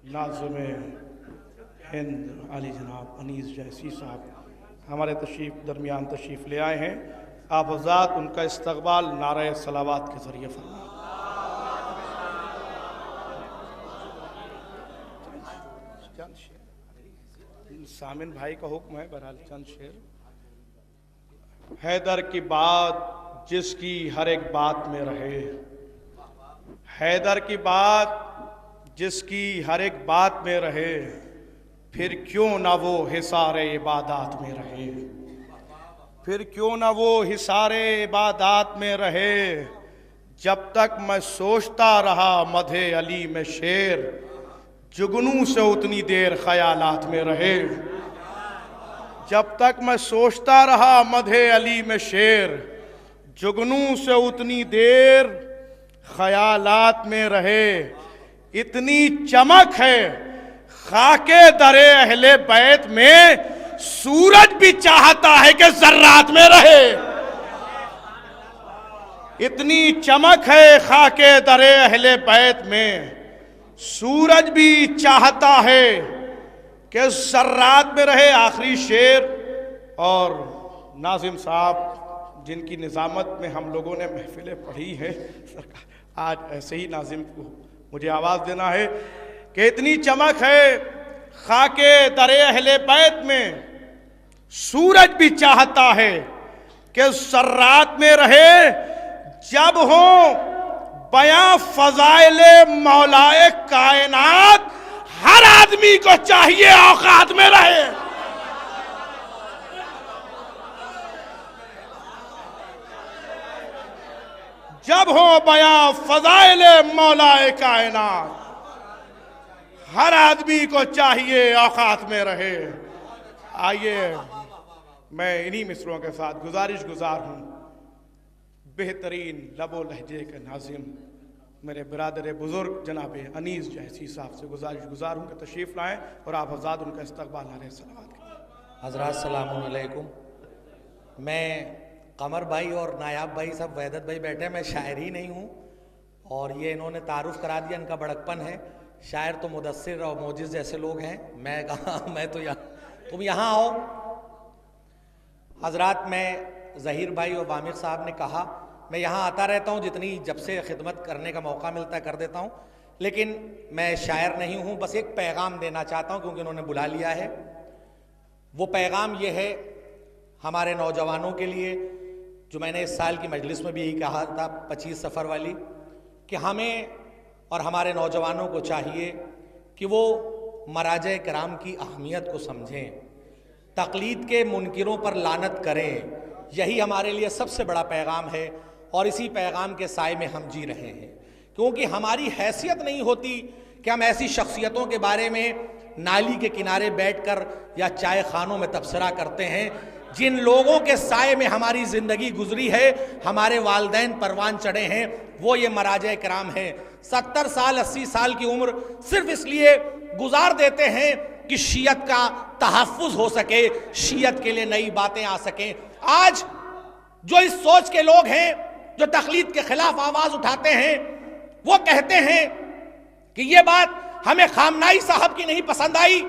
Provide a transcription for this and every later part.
नाज़िम हिंद आली जनाब अनीस जैसी साहब हमारे दरमियान तशरीफ़ ले आए हैं। आप हज़रात उनका इस्तकबाल नारे सलावात के ज़रिए फरमाएं। सामिन भाई का हुक्म है, बहरहाल चंद शेर। हैदर की बात जिसकी हर एक बात में रहे, हैदर की बात जिसकी हर एक बात में रहे, फिर क्यों ना वो हिसारे इबादत में रहे, फिर क्यों ना वो हिसारे इबादत में रहे। जब तक मैं सोचता रहा मधे अली में शेर, जुगनू से उतनी देर ख्यालात में रहे। जब तक मैं सोचता रहा मधे अली में शेर, जुगनू से उतनी देर ख्यालात में रहे। इतनी चमक है खाके दरे अहले बैत में, सूरज भी चाहता है कि जर्रात में रहे। इतनी चमक है खाके दरे अहले बैत में, सूरज भी चाहता है कि जर्रात में रहे। आखिरी शेर। और नाज़िम साहब जिनकी निज़ामत में हम लोगों ने महफिलें पढ़ी है, आज ऐसे ही नाज़िम को मुझे आवाज़ देना है कि इतनी चमक है खाके दरे अहले बैत में, सूरज भी चाहता है कि जर्रात में रहे। जब हो बयां फज़ाइले मौलाए कायनात, हर आदमी को चाहिए औकात में रहे। जब हो बयां फज़ाइले मौलाए कायनात, हर आदमी को चाहिए औकात में रहे। आइए मैं इन्हीं मिसरों के साथ गुजारिश गुजार हूं बेहतरीन लबो लहजे के नाज़िम मेरे बिरादर बुजुर्ग जनाब अनीस जैसी साहब से गुजारिश गुजार हूँ कि तशरीफ़ लाएँ और आप हज़रात उनका इस्तकबाल नारे सलावत करें। हज़रात सलामुन अलैकुम। मैं कमर भाई और नायाब भाई सब वहदत भाई बैठे, मैं शायर ही नहीं हूँ और ये इन्होंने तारुफ करा दिया, इनका बड़कपन है। शायर तो मुदस्सिर और मोजिज़ जैसे लोग हैं, मैं कहा मैं तो यहाँ, तुम यहाँ आओ। हज़रात मैं ज़हीर भाई और वामिर साहब ने कहा मैं यहाँ आता रहता हूँ, जितनी जब से खिदमत करने का मौका मिलता है कर देता हूँ, लेकिन मैं शायर नहीं हूँ। बस एक पैगाम देना चाहता हूँ क्योंकि उन्होंने बुला लिया है। वो पैगाम ये है हमारे नौजवानों के लिए, जो मैंने इस साल की मजलिस में भी यही कहा था 25 सफ़र वाली, कि हमें और हमारे नौजवानों को चाहिए कि वो मराजे कराम की अहमियत को समझें, तक़लीद के मुनकिरों पर लानत करें। यही हमारे लिए सबसे बड़ा पैगाम है और इसी पैगाम के साए में हम जी रहे हैं। क्योंकि हमारी हैसियत नहीं होती कि हम ऐसी शख्सियतों के बारे में नाली के किनारे बैठकर या चाय खानों में तबसरा करते हैं, जिन लोगों के साए में हमारी ज़िंदगी गुजरी है, हमारे वालिदैन परवान चढ़े हैं, वो ये मराजे कराम हैं। 70 साल 80 साल की उम्र सिर्फ इसलिए गुजार देते हैं कि शीयत का तहफ़्फ़ुज़ हो सके, शीयत के लिए नई बातें आ सकें। आज जो इस सोच के लोग हैं जो तक़लीद के खिलाफ आवाज़ उठाते हैं, वो कहते हैं कि ये बात हमें खामनाई साहब की नहीं पसंद आई,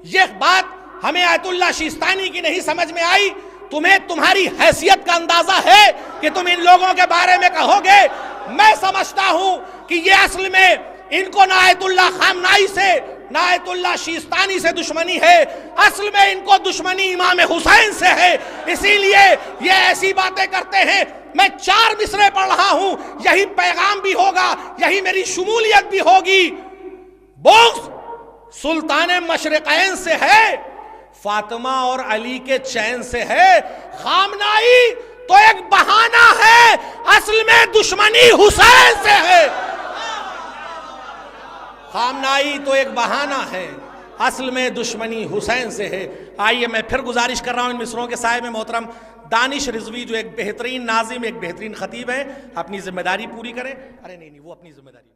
ये बात हमें आयतुल्लाह शिस्तानी की नहीं समझ में आई। तुम्हें तुम्हारी हैसियत का अंदाजा है कि तुम इन लोगों के बारे में कहोगे। मैं समझता हूं कि ये असल में इनको ना आयतुल्लाह खामनाई से ना आयतुल्लाह शिस्तानी से दुश्मनी है, असल में इनको दुश्मनी इमाम हुसैन से है, इसीलिए ये ऐसी बातें करते हैं। मैं 4 मिसरे पढ़ रहा हूं, यही पैगाम भी होगा, यही मेरी शमूलियत भी होगी। बुग़्ज़ सुल्तान मशरिक़ैन से है, फातिमा और अली के चैन से है। खामनाई तो एक बहाना है, असल में दुश्मनी हुसैन से है। खामनाई तो एक बहाना है, असल में दुश्मनी हुसैन से है। आइए मैं फिर गुजारिश कर रहा हूं इन मिसरों के साए में मोहतरम दानिश रिजवी जो एक बेहतरीन नाज़िम, एक बेहतरीन खतीब है, अपनी जिम्मेदारी पूरी करें। अरे नहीं, वो अपनी जिम्मेदारी